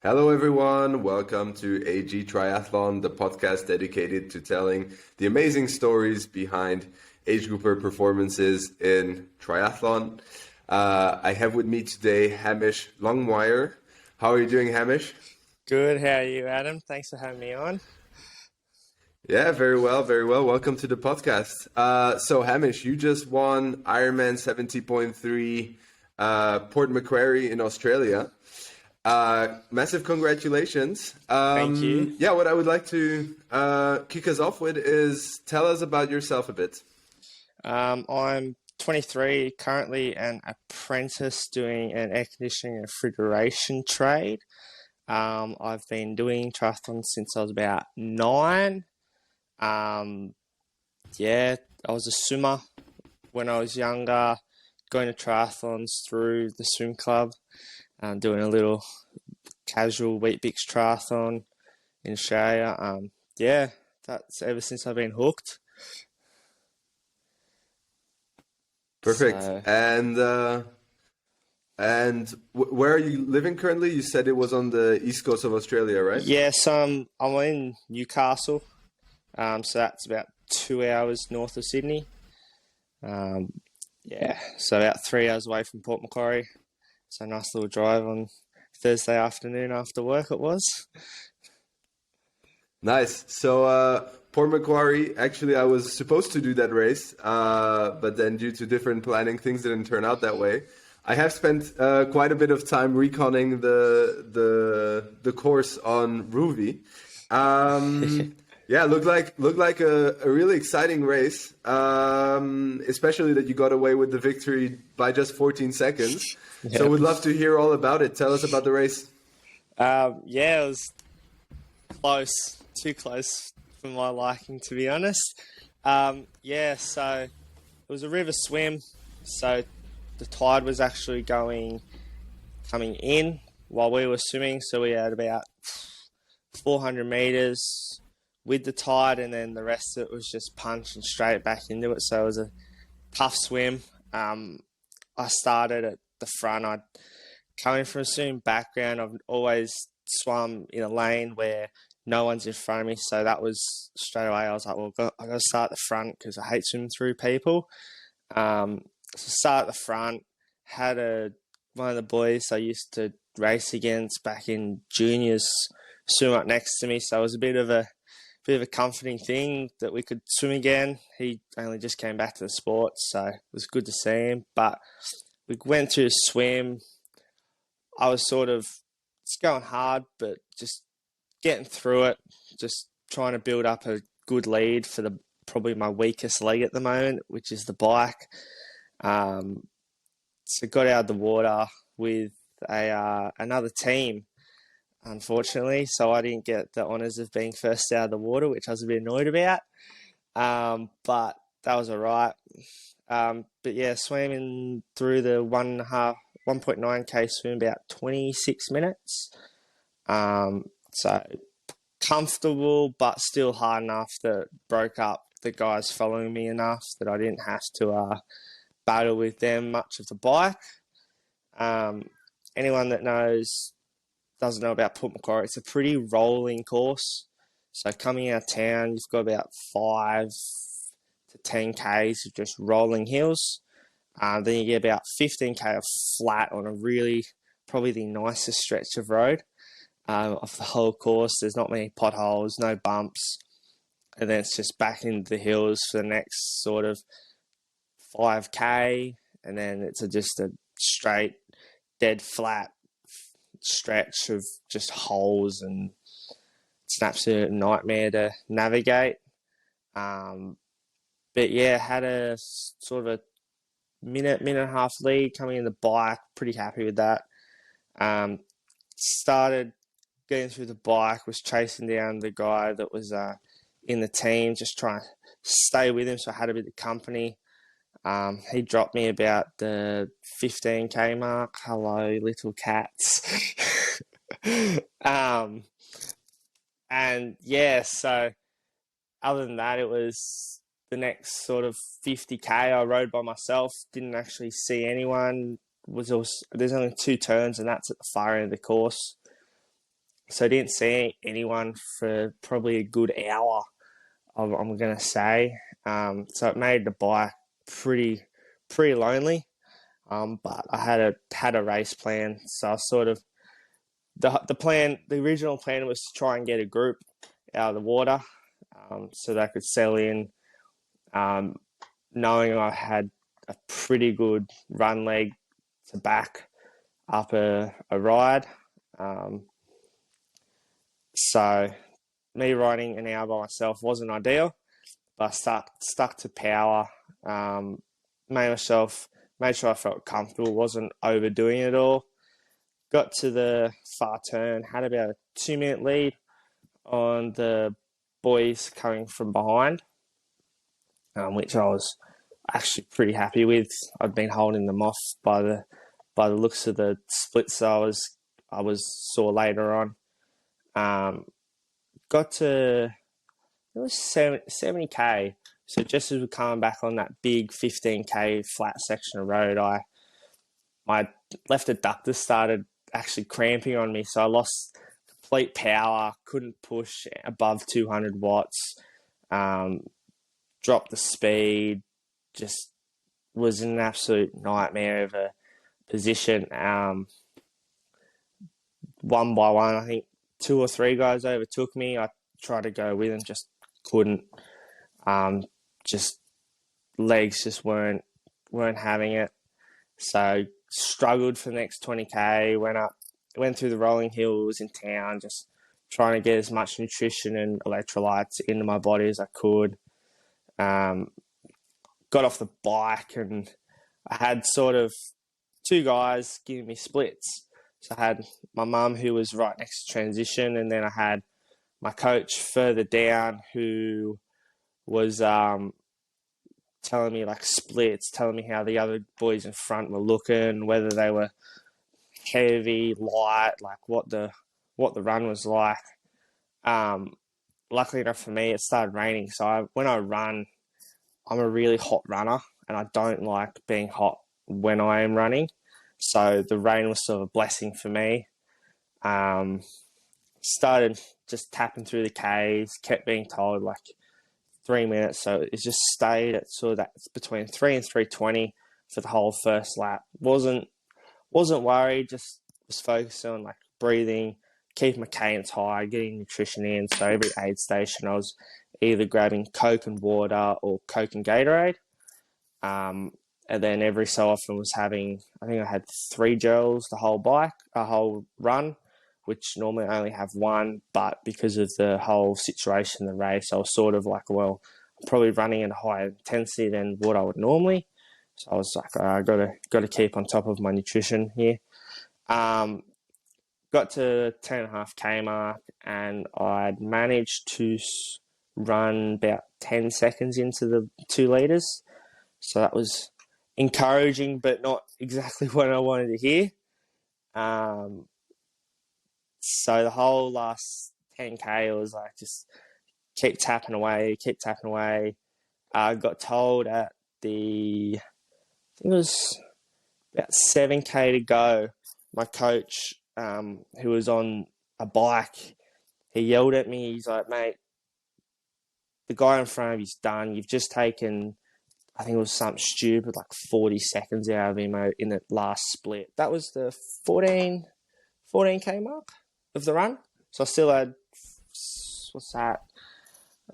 Hello, everyone. Welcome to AG Triathlon, the podcast dedicated to telling the amazing stories behind age grouper performances in triathlon. I have with me today Hamish Longmuir. How are you doing, Hamish? Good, how are you, Adam? Thanks for having me on. Yeah, very well, very well. Welcome to the podcast. So, Hamish, you just won Ironman 70.3 Port Macquarie in Australia. Massive congratulations. Thank you. Yeah, what I would like to kick us off with is tell us about yourself a bit. I'm 23, currently an apprentice doing an air conditioning and refrigeration trade. I've been doing triathlon since I was about 9. Yeah, I was a swimmer when I was younger, going to triathlons through the swim club, doing a little casual Wheat Bix triathlon in Australia. Yeah, that's ever since I've been hooked. Perfect. So And where are you living currently? You said it was on the east coast of Australia, right? yes, I'm in Newcastle. So that's about 2 hours north of Sydney. Yeah, so about 3 hours away from Port Macquarie. So nice little drive on Thursday afternoon after work it was. Nice. So, Port Macquarie, actually, I was supposed to do that race, but then due to different planning, things didn't turn out that way. I have spent quite a bit of time reconning the course on Ruby. Yeah, looked like a really exciting race, especially that you got away with the victory by just 14 seconds. So, Yeah. would love to hear all about it. Tell us about the race. Yeah, it was close, too close for my liking, to be honest. Yeah, so it was a river swim. So the tide was actually coming in while we were swimming. So we had about 400 meters with the tide, and then the rest of it was just punching straight back into it. So it was a tough swim. I started at the front. I coming from a swimming background, I've always swum in a lane where no one's in front of me. So that was straight away. I was like, well, I got to start at the front because I hate swimming through people. So start at the front. Had one of the boys I used to race against back in juniors swim up next to me. So it was a bit of a comforting thing that we could swim again. He only just came back to the sport, so it was good to see him. But we went through the swim. I was sort of it's going hard, but just getting through it, just trying to build up a good lead for the probably my weakest leg at the moment, which is the bike. So got out of the water with another team, unfortunately. So I didn't get the honours of being first out of the water, which I was a bit annoyed about. But that was all right. But yeah, swimming through the 1.9k swim about 26 minutes. So comfortable, but still hard enough that broke up the guys following me enough that I didn't have to battle with them much of the bike. Anyone that doesn't know about Port Macquarie, it's a pretty rolling course. So coming out of town, you've got about 5 to 10 k's of just rolling hills. Then you get about 15k of flat on a really, probably the nicest stretch of road of the whole course. There's not many potholes, no bumps. And then it's just back into the hills for the next sort of 5k. And then it's just a straight, dead flat stretch of just holes, and it's an absolute nightmare to navigate. But yeah, had a sort of a minute and a half lead coming in the bike. Pretty happy with that. Started getting through the bike, was chasing down the guy that was in the team, just trying to stay with him. So I had a bit of company. He dropped me about the 15k mark. Hello, little cats. And yeah, so other than that, it was the next sort of 50k I rode by myself. Didn't actually see anyone. There's only 2 turns, and that's at the far end of the course. so I didn't see anyone for probably a good hour, I'm going to say. So it made the bike pretty lonely. But I had a race plan, so I sort of the original plan was to try and get a group out of the water, so they could settle in, knowing I had a pretty good run leg to back up a ride. So me riding an hour by myself wasn't ideal, but I stuck to power. Made sure I felt comfortable, wasn't overdoing it all. Got to the far turn, had about a 2-minute lead on the boys coming from behind, which I was actually pretty happy with. I'd been holding them off by the looks of the splits I was saw later on. Got to, it was 70k. So just as we're coming back on that big 15k flat section of road, my left adductor started actually cramping on me. So I lost complete power, couldn't push above 200 watts, dropped the speed, just was an absolute nightmare of a position. One by one, I think 2 or 3 guys overtook me. I tried to go with them, just couldn't. Just legs just weren't having it. So struggled for the next 20k. Went through the rolling hills in town, just trying to get as much nutrition and electrolytes into my body as I could. Got off the bike and I had sort of 2 guys giving me splits. So I had my mum, who was right next to transition, and then I had my coach further down, who was telling me like splits, telling me how the other boys in front were looking, whether they were heavy, light, like what the run was like. Luckily enough for me, it started raining. So when I run, I'm a really hot runner, and I don't like being hot when I am running. So the rain was sort of a blessing for me. Started just tapping through the Ks, kept being told like 3 minutes. So it just stayed at sort of that between 3 and 3:20 for the whole first lap. Wasn't worried, just was focused on like breathing, keeping my cadence high, getting nutrition in. So every aid station I was either grabbing Coke and water or Coke and Gatorade. And then every so often was having, I think I had 3 gels the whole run, which normally I only have 1, but because of the whole situation, the race, I was sort of like, well, I'm probably running at a higher intensity than what I would normally. So I was like, I got to keep on top of my nutrition here. Got to 10.5k mark, and I'd managed to run about 10 seconds into the 2 liters. So that was encouraging, but not exactly what I wanted to hear. So the whole last 10k was like just keep tapping away. I got told at I think it was about 7k to go, my coach, who was on a bike, he yelled at me. He's like, mate, the guy in front of you's done. You've just taken, I think it was something stupid, like 40 seconds out of him in the last split. That was the 14k mark of the run. So I still had,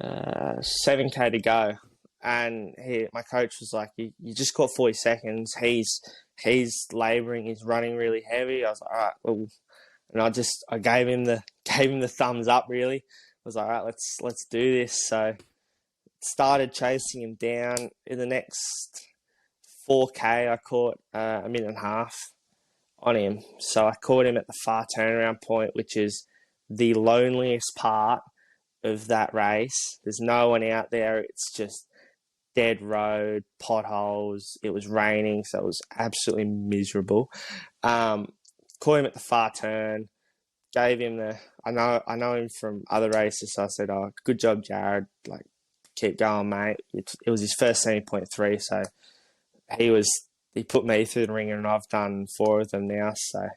7k to go. And my coach was like, you just caught 40 seconds. He's labouring. He's running really heavy. I was like, all right, well, and I gave him the thumbs up. Really, I was like, all right, let's do this. So started chasing him down. In the next 4k, I caught a minute and a half on him. So I caught him at the far turnaround point, which is the loneliest part of that race. There's no one out there. It's just dead road, potholes. It was raining, so it was absolutely miserable. Caught him at the far turn. Gave him I know him from other races, so I said, "Oh, good job, Jared. Like, keep going, mate." It was his first 70.3, so he put me through the ringer, and I've done 4 of them now. So,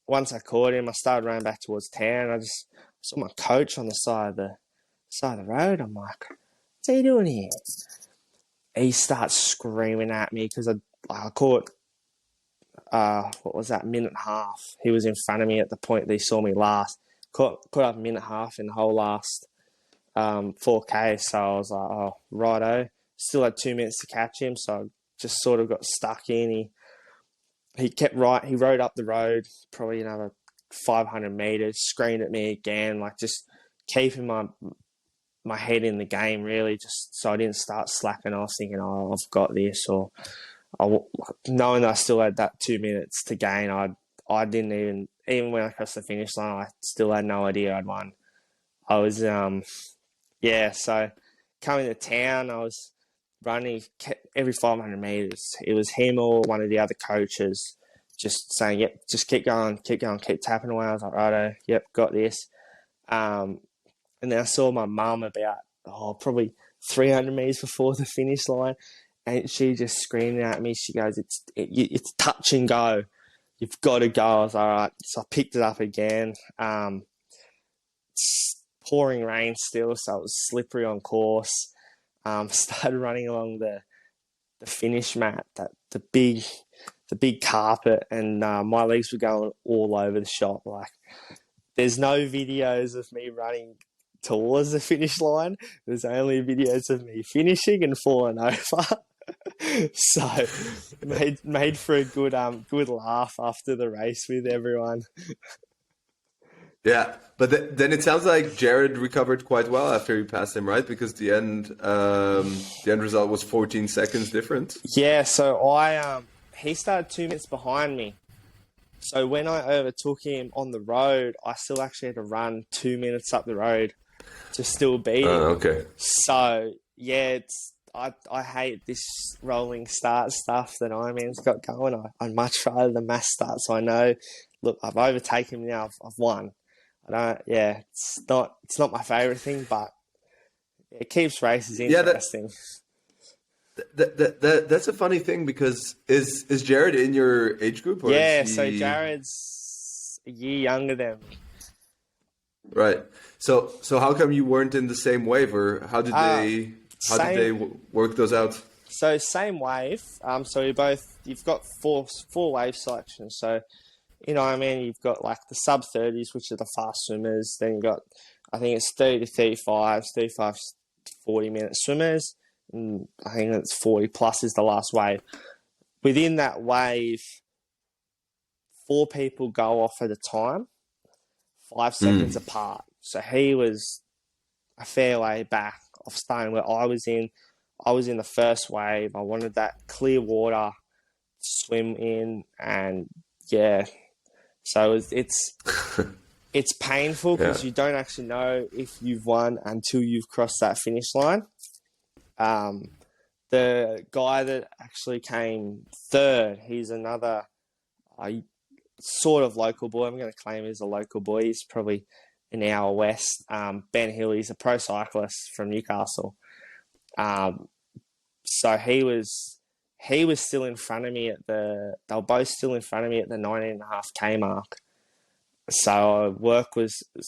once I caught him, I started running back towards town. I just saw my coach on the side of the road. I'm like, what's he doing here? He starts screaming at me because I caught, what was that, minute and a half. He was in front of me at the point that he saw me last. Caught up a minute and a half in the whole last 4K. So I was like, oh, righto. Still had 2 minutes to catch him, so I just sort of got stuck in. He rode up the road, probably another 500 meters, screamed at me again, like just keeping my head in the game, really, just so I didn't start slacking off thinking, oh, I've got this, or knowing that I still had that 2 minutes to gain. I didn't even when I crossed the finish line, I still had no idea I'd won. I was, so coming to town, I was running every 500 meters. It was him or one of the other coaches just saying, yep, just keep going, keep tapping away. I was like, righto, yep, got this. And then I saw my mum about, probably 300 meters before the finish line, and she just screamed at me. She goes, it's touch and go. You've got to go. I was like, all right. So I picked it up again. It's pouring rain still, so it was slippery on course. Started running along the finish mat, the big carpet, and my legs were going all over the shop. Like, there's no videos of me running towards the finish line. There's only videos of me finishing and falling over. So made for a good laugh after the race with everyone. Yeah, but then it sounds like Jared recovered quite well after you passed him, right? Because the end result was 14 seconds different. Yeah, so he started 2 minutes behind me. So when I overtook him on the road, I still actually had to run 2 minutes up the road to still beat him. Okay. So yeah, I hate this rolling start stuff that Ironman's got going. I'd much rather the mass start, so I know, look, I've overtaken him now. I've won. It's not my favourite thing, but it keeps races interesting. That's a funny thing, because is Jared in your age group? Or so Jared's a year younger than me. Right. So how come you weren't in the same wave, or how did they work those out? So same wave. So you've got four wave selections. So in Ironman, you've got like the sub 30s, which are the fast swimmers. Then you've got, I think it's 30 to 35 to 40 minute swimmers. And I think it's 40 plus is the last wave. Within that wave, 4 people go off at a time, 5 seconds apart. So he was a fair way back off starting where I was in. I was in the first wave. I wanted that clear water to swim in, and yeah. So it's painful because you don't actually know if you've won until you've crossed that finish line. The guy that actually came third, he's another sort of local boy. I'm going to claim he's a local boy. He's probably an hour west. Ben Hill, he's a pro cyclist from Newcastle. So he was still in front of me they were both still in front of me at the 19.5K mark. So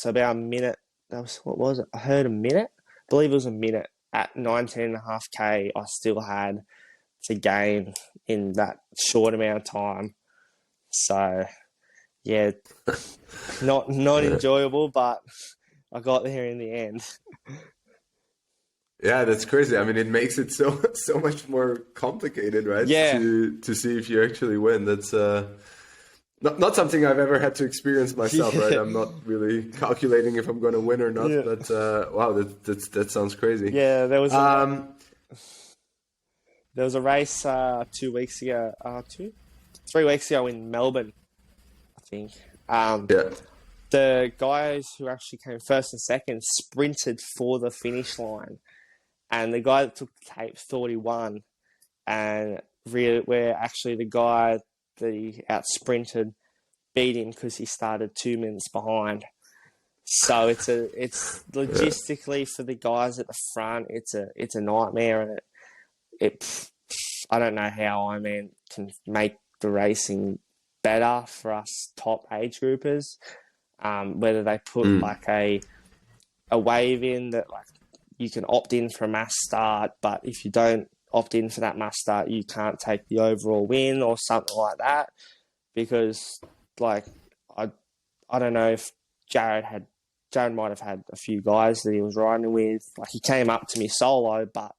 about a minute. What was it? I heard a minute. I believe it was a minute. At 19.5K, I still had to gain in that short amount of time. So, yeah, not enjoyable, but I got there in the end. Yeah, that's crazy. I mean, it makes it so much more complicated, right? Yeah. To see if you actually win. That's not something I've ever had to experience myself, right? I'm not really calculating if I'm going to win or not, but wow, that sounds crazy. Yeah, there was a race 2 weeks ago, 3 weeks ago in Melbourne, I think. The guys who actually came first and second sprinted for the finish line, and the guy that took the tape thought he won, and where actually the guy that he out-sprinted beat him because he started 2 minutes behind. So it's logistically for the guys at the front, it's a nightmare, and I don't know how Ironman can make the racing better for us top age groupers. Whether they put like a wave in that like you can opt in for a mass start, but if you don't opt in for that mass start, you can't take the overall win or something like that. Because like I don't know if Jared might have had a few guys that he was riding with. Like he came up to me solo, but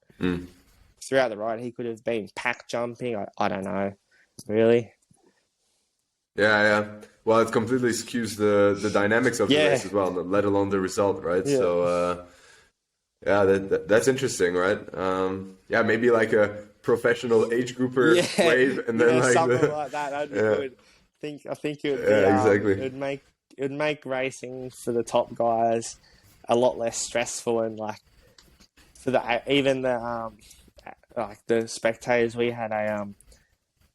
throughout the ride he could have been pack jumping. I don't know, really. Yeah. Well, it completely skews the dynamics of the race as well, let alone the result, right? Yeah. So, that's interesting, right? Maybe like a professional age grouper wave, and then like something like that. That'd be good. I think it would be exactly. It would make racing for the top guys a lot less stressful, and like for the spectators. We had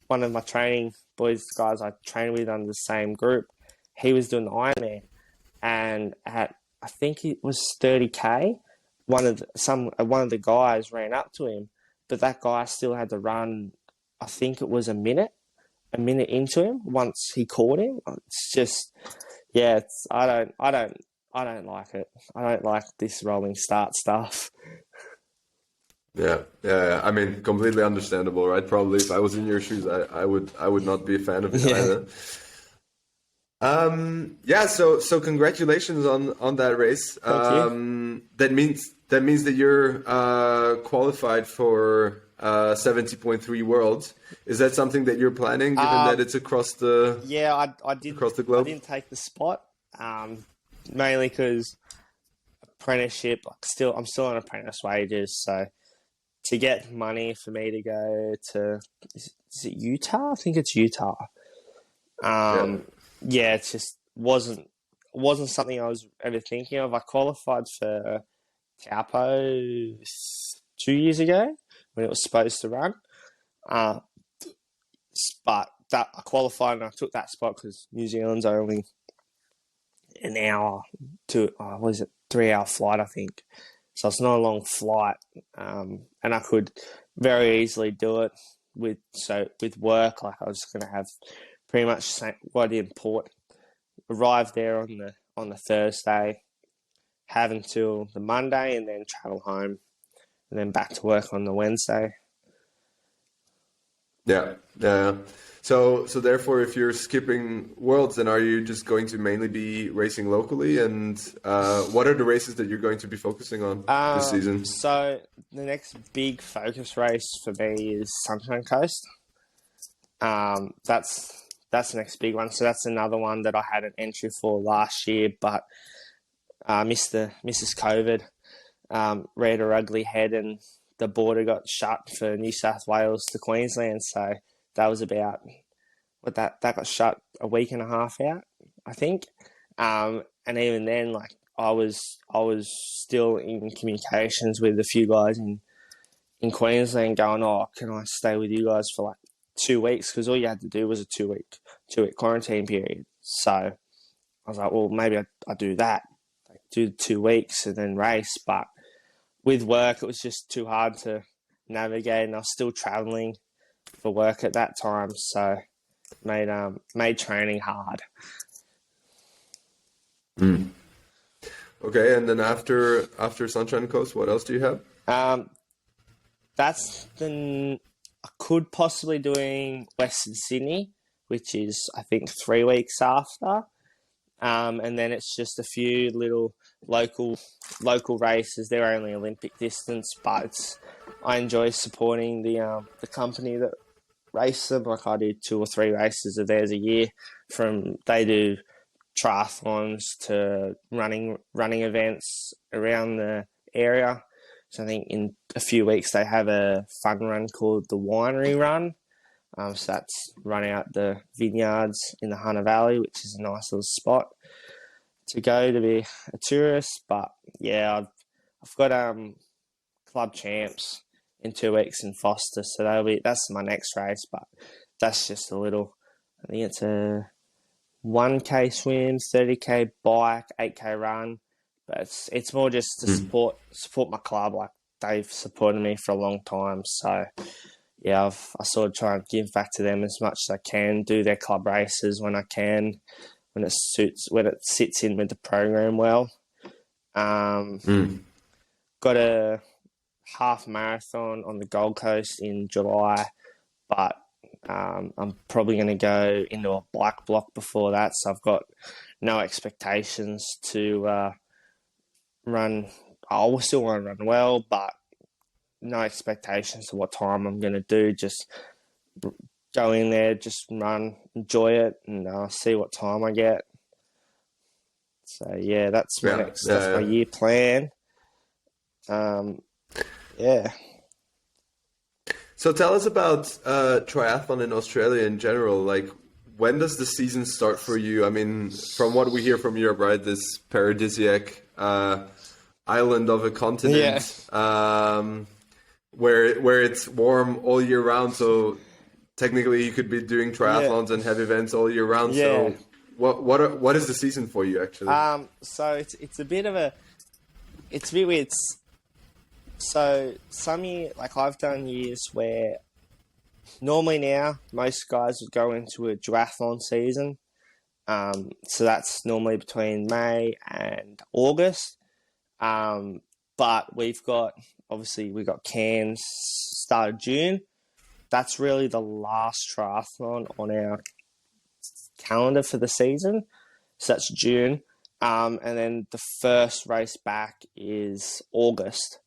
one of my training guys I trained with under the same group. He was doing the Ironman, and at I think it was 30K, one of the guys ran up to him, but that guy still had to run. I think it was a minute into him once he caught him. It's just, I don't like it. I don't like this rolling start stuff. Yeah. I mean, completely understandable, right? Probably if I was in your shoes, I would not be a fan of it either. So congratulations on that race. Thank you. That means that you're qualified for 70.3 Worlds. Is that something that you're planning, given that it's across the I did across the globe? I didn't take the spot, mainly because apprenticeship. I'm still on apprentice wages, so to get money for me to go to is it Utah? I think it's Utah. It just wasn't something I was ever thinking of. I qualified for Taupo 2 years ago when it was supposed to run, but that I qualified and I took that spot because New Zealand's only an hour to 3-hour flight, I think. So it's not a long flight, and I could very easily do it with work. Like I was going to have pretty much the same. Well, I did Port, arrive there on the Thursday, have until the Monday, and then travel home, and then back to work on the Wednesday. Yeah. So therefore, if you're skipping Worlds, then are you just going to mainly be racing locally? And what are the races that you're going to be focusing on this season? So the next big focus race for me is Sunshine Coast. That's the next big one. So that's another one that I had an entry for last year, but Mrs. COVID reared her ugly head, and the border got shut for New South Wales to Queensland. So that was about that got shut a week and a half out, I think. And even then, like I was still in communications with a few guys in Queensland, going, "Oh, can I stay with you guys for like 2 weeks?" Because all you had to do was a two week quarantine period. So I was like, well, maybe I do that, like do 2 weeks and then race. But with work, it was just too hard to navigate, and I was still traveling for work at that time, so made training hard. Okay, and then after Sunshine Coast, what else do you have? I could possibly doing Western Sydney, which is I think 3 weeks after, and then it's just a few little local races. They're only Olympic distance, but I enjoy supporting the company that race them. Like I do 2 or 3 races of theirs a year. They do triathlons to running events around the area. So I think in a few weeks they have a fun run called the Winery Run. So that's run out the vineyards in the Hunter Valley, which is a nice little spot to go to be a tourist. But yeah, I've got club champs in 2 weeks in Foster, so that's my next race. But that's just a little. I think it's a 1K swim, 30K bike, 8K run. But it's more just to support my club. Like they've supported me for a long time, so yeah, I sort of try and give back to them as much as I can, do their club races when I can, when it sits in with the program well. Got a half marathon on the Gold Coast in July, but I'm probably going to go into a bike block before that, so I've got no expectations to run. I will still want to run well, but no expectations to what time I'm going to do. Just go in there, just run, enjoy it, and see what time I get. So yeah, that's my year plan. Yeah. So tell us about triathlon in Australia in general. Like, when does the season start for you? I mean, from what we hear from Europe, right, this paradisiac island of a continent, where it's warm all year round. So technically, you could be doing triathlons and have events all year round. Yeah. So what is the season for you actually? So it's a bit weird. So some year, like I've done years where normally now most guys would go into a duathlon season. So that's normally between May and August. But we've got Cairns start of June. That's really the last triathlon on our calendar for the season. So that's June. And then the first race back is August.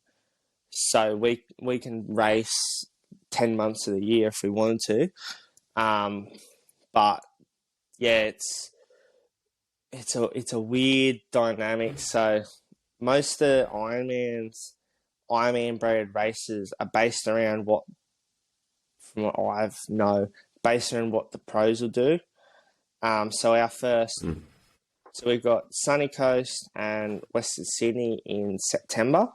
So we can race 10 months of the year if we wanted to. But yeah, it's a weird dynamic. So most of the Ironman braided races are based around from what I know, based around what the pros will do. So our first, so we've got Sunny Coast and Western Sydney in September.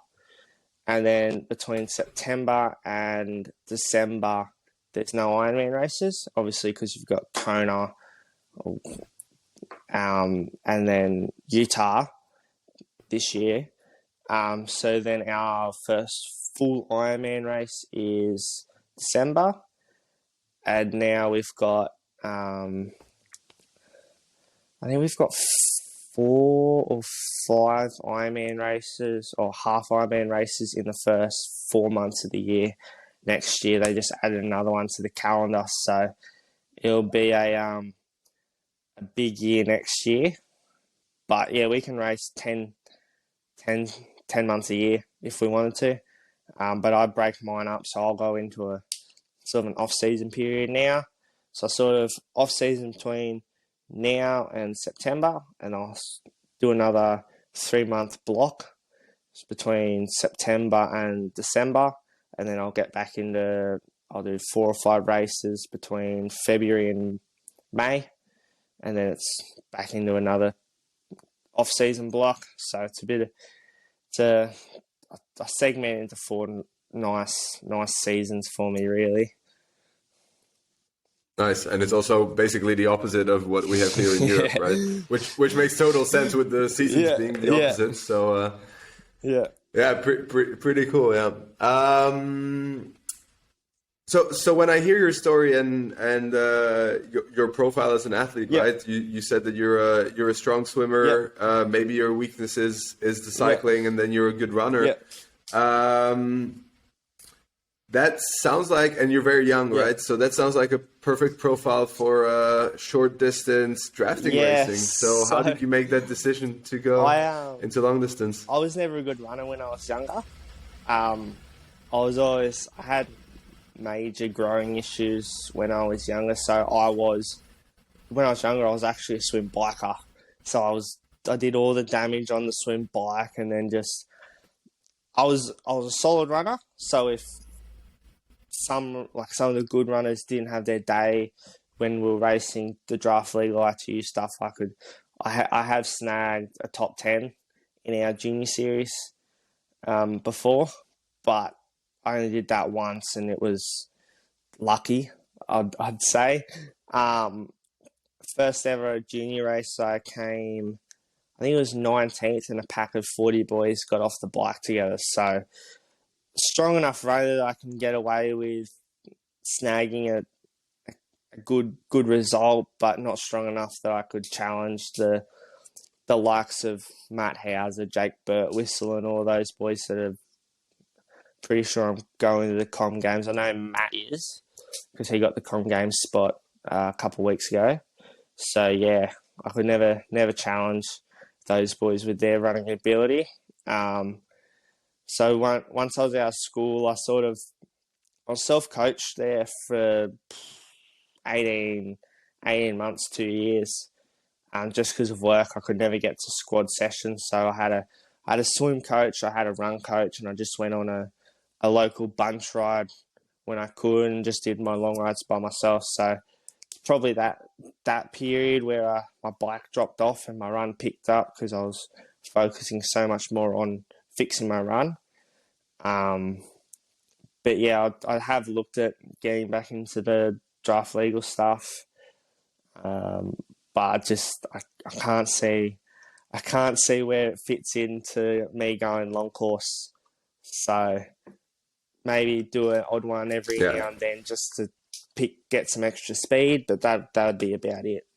And then between September and December, there's no Ironman races, obviously, because you've got Kona, and then Utah this year. So then our first full Ironman race is December. And now we've got, I think we've got 4 or 5 Ironman races or half Ironman races in the first 4 months of the year. Next year, they just added another one to the calendar. So it'll be a big year next year. But yeah, we can race 10 months a year if we wanted to. But I break mine up, so I'll go into a sort of an off-season period now. So sort of off-season between now and September, and I'll do another 3-month block between September and December, and then I'll get back I'll do 4 or 5 races between February and May, and then it's back into another off-season block. So I segment into 4 nice seasons for me, really. Nice, and it's also basically the opposite of what we have here in Europe, right? Which makes total sense with the seasons being the opposite. So pretty cool. Yeah. So when I hear your story and your profile as an athlete, right? You said that you're a strong swimmer. Maybe your weakness is the cycling, and then you're a good runner. That sounds like, and you're very young, right? So that sounds like a perfect profile for short distance drafting racing. So how did you make that decision to go into long distance? I was never a good runner when I was younger. I had major growing issues when I was younger. So when I was younger, I was actually a swim biker. So I did all the damage on the swim bike, and then I was a solid runner. So if some of the good runners didn't have their day when we were racing the draft legal ITU stuff, I have snagged a top 10 in our junior series before, but I only did that once, and it was lucky, I'd say. First ever junior race, I think it was 19th, and a pack of 40 boys got off the bike together. So strong enough runner that I can get away with snagging a good result, but not strong enough that I could challenge the likes of Matt Hauser, Jake Birtwistle, and all those boys that are pretty sure I'm going to the Com Games. I know Matt is, because he got the Com Games spot a couple of weeks ago. So yeah, I could never challenge those boys with their running ability. So once I was out of school, I was self-coached there for 18 months, 2 years. Just because of work, I could never get to squad sessions. So I had a swim coach, I had a run coach, and I just went on a local bunch ride when I could and just did my long rides by myself. So probably that period where my bike dropped off and my run picked up because I was focusing so much more on fixing my run. But yeah, I have looked at getting back into the draft legal stuff. But I can't see where it fits into me going long course. So maybe do an odd one every now and then just to get some extra speed, but that would be about it.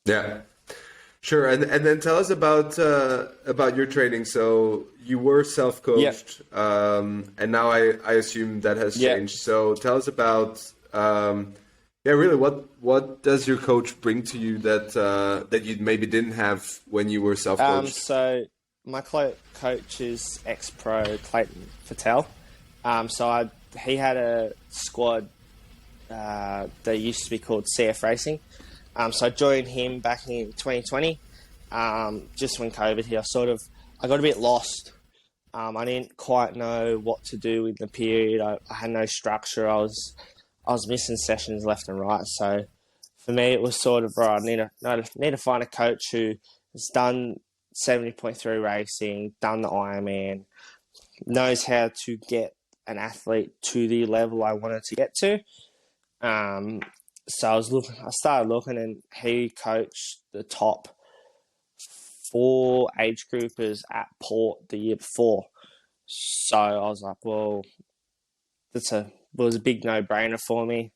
Yeah, sure. And then tell us about your training. So you were self-coached, and now I assume that has changed. So tell us about really what does your coach bring to you that you maybe didn't have when you were self-coached? So my coach is ex-pro Clayton Fattel. He had a squad that used to be called CF Racing. So I joined him back in 2020. Just when COVID hit, I got a bit lost. I didn't quite know what to do in the period. I had no structure. I was missing sessions left and right. So for me, it was sort of, right, I need to find a coach who has done 70.3 racing, done the Ironman, knows how to get an athlete to the level I wanted to get to. So I started looking, and he coached the top 4 age groupers at Port the year before. So I was like, well, it was a big no-brainer for me.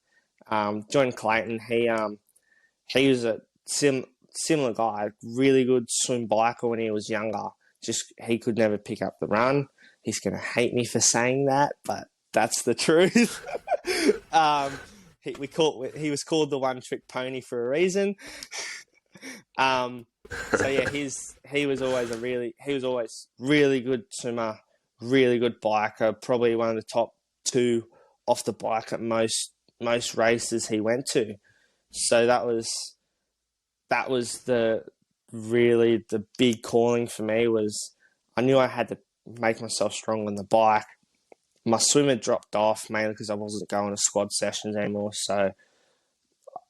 Joined Clayton. He was a similar guy, really good swim biker when he was younger. Just he could never pick up the run. He's going to hate me for saying that, but that's the truth. He was called the one-trick pony for a reason. So yeah, he was always really good swimmer, really good biker, probably one of the top 2 off the bike at most races he went to. So that was the big calling for me. Was I knew I had to make myself strong on the bike. My swim had dropped off mainly because I wasn't going to squad sessions anymore. So,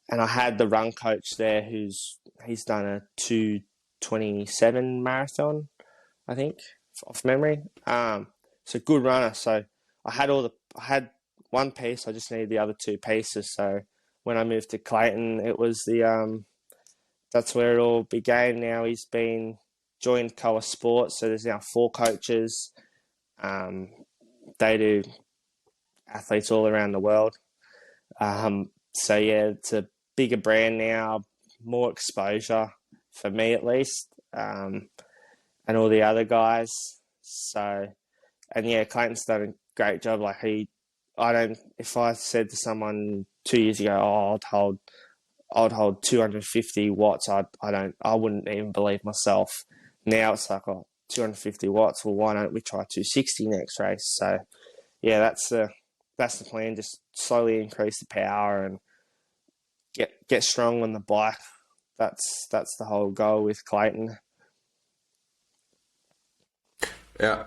and I had the run coach there he's done a 2:27 marathon, I think, off memory. So good runner. So I had one piece. I just needed the other 2 pieces. So when I moved to Clayton, it was that's where it all began. Now he's joined Coa Sports, so there's now 4 coaches. They do athletes all around the world. So yeah, it's a bigger brand now, more exposure for me at least, and all the other guys. So, and yeah, Clayton's done a great job. Like if I said to someone 2 years ago, I'd hold 250 watts, I wouldn't even believe myself. Now it's like, 250 watts. Well, why don't we try 260 next race? So, yeah, that's the plan. Just slowly increase the power and get strong on the bike. That's the whole goal with Clayton. Yeah.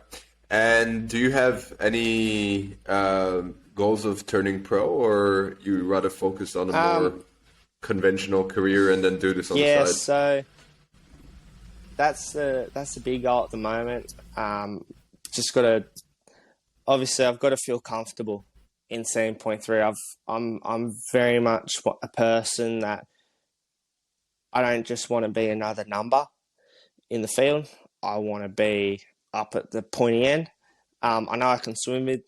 And do you have any goals of turning pro, or you rather focus on a more conventional career and then do this on the side? Yeah, so that's the big goal at the moment. Just obviously I've got to feel comfortable in 7.3. I'm very much a person that I don't just want to be another number in the field. I want to be up at the pointy end. I know I can swim with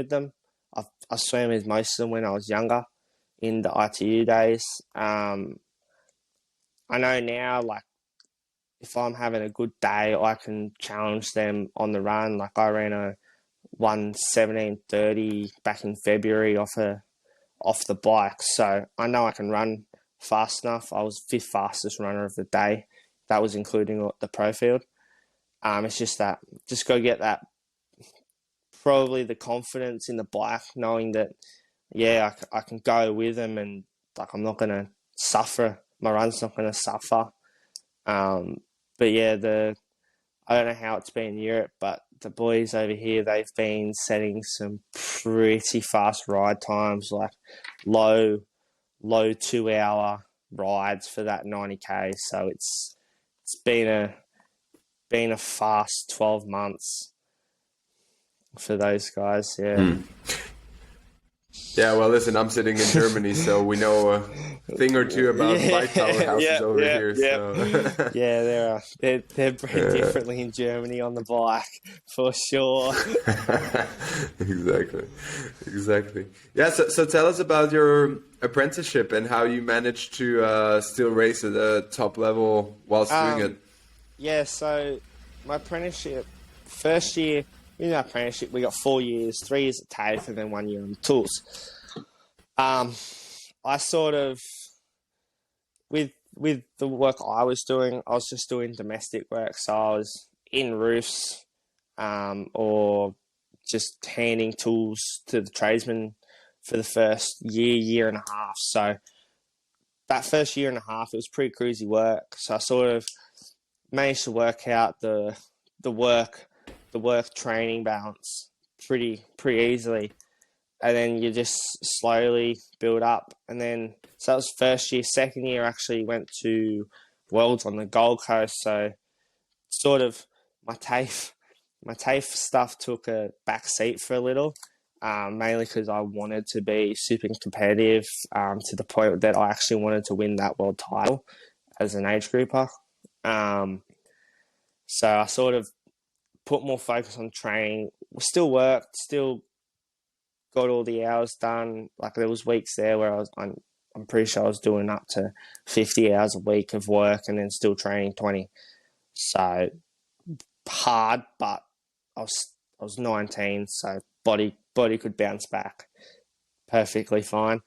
them. I swam with most of them when I was younger in the ITU days. I know now, like, if I'm having a good day, I can challenge them on the run. Like, I ran a 1:17:30 back in February off the bike, so I know I can run fast enough. I was fifth fastest runner of the day. That was including the pro field. It's just that, just go get that, probably the confidence in the bike, knowing that, yeah, I can go with them, and like, I'm not going to suffer. My run's not going to suffer. But yeah, I don't know how it's been in Europe, but the boys over here, they've been setting some pretty fast ride times, like low 2 hour rides for that 90K. So it's been a fast 12 months for those guys. Yeah. Yeah, well, listen, I'm sitting in Germany, so we know a thing or two about bike powerhouses over here. So. Yeah, they're bred differently in Germany on the bike, for sure. Exactly. Yeah, so tell us about your apprenticeship and how you managed to still race at the top level whilst doing it. Yeah, so my apprenticeship, first year in our apprenticeship, we got 4 years, 3 years at TAFE and then 1 year on the tools. I sort of, with the work I was doing, I was just doing domestic work. So I was in roofs, or just handing tools to the tradesmen for the first year and a half. So that first year and a half, it was pretty cruisy work. So I sort of managed to work out the work training balance pretty easily, and then you just slowly build up. And then, so that was first year. Second year, I actually went to Worlds on the Gold Coast. So sort of my TAFE stuff took a back seat for a little, mainly because I wanted to be super competitive, to the point that I actually wanted to win that world title as an age grouper. So I sort of put more focus on training. Still worked, still got all the hours done. Like, there was weeks there where I'm pretty sure I was doing up to 50 hours a week of work and then still training 20. So hard, but I was 19, so body could bounce back perfectly fine.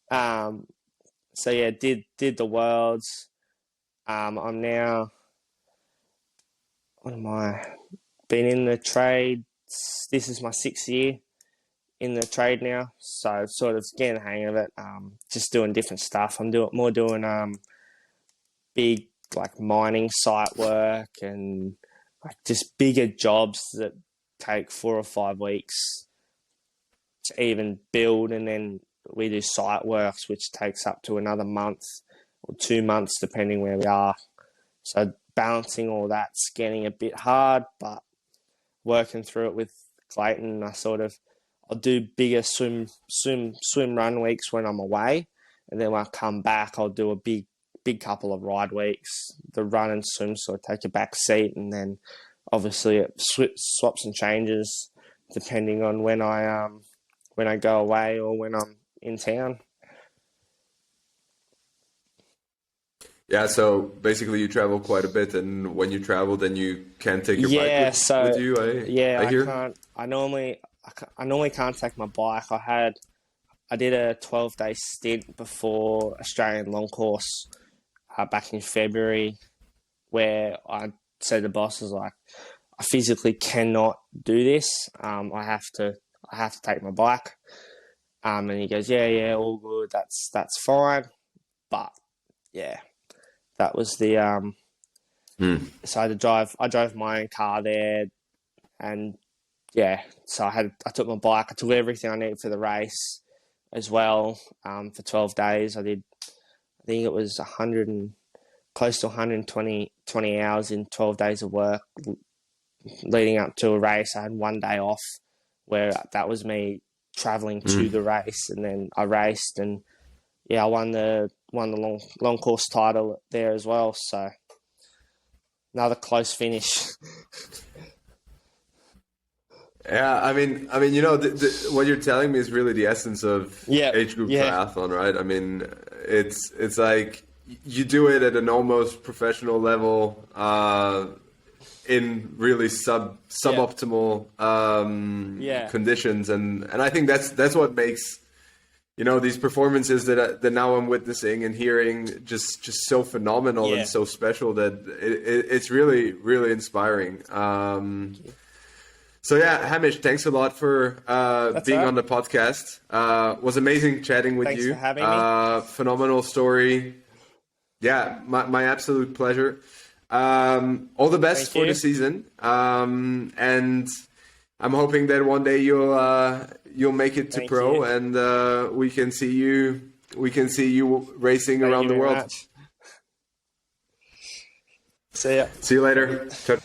So yeah, did the worlds. I'm now, what am I? Been in the trade. This is my 6th year in the trade now, so sort of getting the hang of it. Just doing different stuff. I'm doing big, like, mining site work and like just bigger jobs that take 4 or 5 weeks to even build, and then we do site works which takes up to another month or 2 months depending where we are. So balancing all that's getting a bit hard, but working through it with Clayton. I'll do bigger swim run weeks when I'm away, and then when I come back, I'll do a big couple of ride weeks. The run and swim sort of take a back seat, and then obviously it swaps and changes depending on when I go away or when I'm in town. Yeah, so basically you travel quite a bit, and when you travel, then you can't take your bike with you. I hear. Can't. I normally can't take my bike. I did a 12-day stint before Australian long course back in February, where I said to the boss, was like, I physically cannot do this. I have to take my bike. And he goes, yeah, all good. That's fine. But yeah. That was the so I drove my own car there, and yeah, so I took my bike, I took everything I needed for the race as well. For 12 days, I think it was close to 120 hours in 12 days of work leading up to a race. I had 1 day off where that was me traveling to the race, and then I raced, and yeah, I won the long course title there as well. So another close finish. Yeah, you know, what you're telling me is really the essence of age group triathlon, right? I mean, it's like you do it at an almost professional level, in really suboptimal conditions, and I think that's what makes, you know, these performances that now I'm witnessing and hearing just so phenomenal and so special that it's really, really inspiring. So yeah, Hamish, thanks a lot for being on the podcast. Was amazing chatting with you. Thanks for having me. Phenomenal story. Yeah, my absolute pleasure. All the best for the season. And I'm hoping that one day you'll make it to pro, and we can see you racing around the world. See ya. See you later. Ciao.